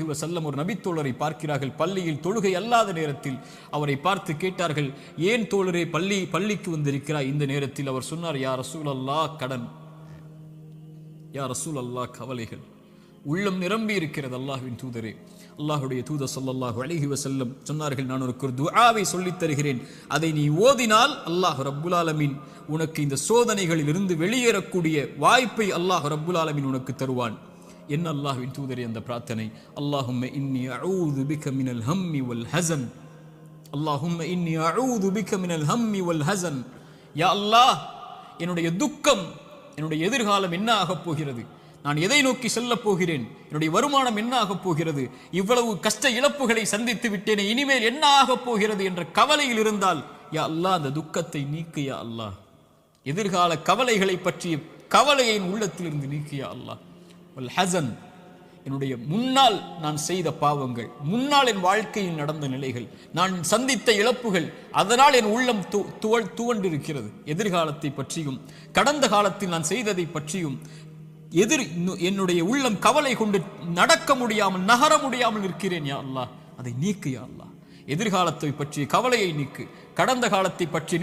வஸல்லம் ஒரு நபித்தோழரை பார்க்கிறார்கள். பள்ளியில் தொழுகை அல்லாத நேரத்தில் அவரை பார்த்து கேட்டார்கள், ஏன் தோழரே பள்ளிக்கு வந்திருக்கிறாய் இந்த நேரத்தில்? அவர் சொன்னார், யா ரசூலல்லாஹ், கடன், யா ரசூலல்லாஹ், கவலைகள், உள்ளம் நிரம்பி இருக்கிறது அல்லாஹ்வின் தூதரே. அல்லாஹ்வுடைய தூதர் ஸல்லல்லாஹு அலைஹி வஸல்லம் சொன்னார்கள், நான் உனக்கு ஒரு துஆவை சொல்லித் தருகிறேன், அதை நீ ஓதினால் அல்லாஹ் ரப்புல் ஆலமீன் உனக்கு இந்த சோதனைகளில் இருந்து வெளியேறக்கூடிய வாய்ப்பை அல்லாஹ் ரப்புல் ஆலமீன் உனக்கு தருவான். என்ன அல்லாஹ்வின் தூதரே அந்த பிரார்த்தனை? அல்லாஹும்ம இன்னி அஊது பிக மினல் ஹம்மி வல் ஹஸன், அல்லாஹும்ம இன்னி அஊது பிக மினல் ஹம்மி வல் ஹஸன். யா அல்லாஹ், என்னுடைய துக்கம், என்னுடைய எதிர்காலம் என்ன ஆகப் போகிறது, நான் எதை நோக்கி செல்லப் போகிறேன், என்னுடைய வருமானம் என்ன ஆகப் போகிறது, இவ்வளவு கஷ்ட இழப்புகளை சந்தித்து விட்டேனே, இனிமேல் என்ன ஆகப் போகிறது என்ற கவலையில் இருந்தால், யா அல்லாஹ் அந்த துக்கத்தை நீக்கு யா அல்லாஹ். எதிர்கால கவலைகளை பற்றிய கவலையை உள்ளத்திலிருந்து நீக்கு யா அல்லாஹ். வல் ஹஸன், என்னுடைய முன்னால் நான் செய்த பாவங்கள், முன்னால் என் வாழ்க்கையில் நடந்த நிலைகள், நான் சந்தித்த இழப்புகள், அதனால் என் உள்ளம் துவண்டிருக்கிறது. எதிர்காலத்தை பற்றியும் கடந்த காலத்தில் நான் செய்ததை பற்றியும் என்னுடைய உள்ளம் கவலை கொண்டு நடக்க முடியாமல், நகர முடியாமல் இருக்கிறேன் யா அல்லாஹ். அதை நீக்கு யா அல்லாஹ். எதிர்காலத்தை பற்றிய கவலையை நீக்கு, கடந்த காலத்தை பற்றி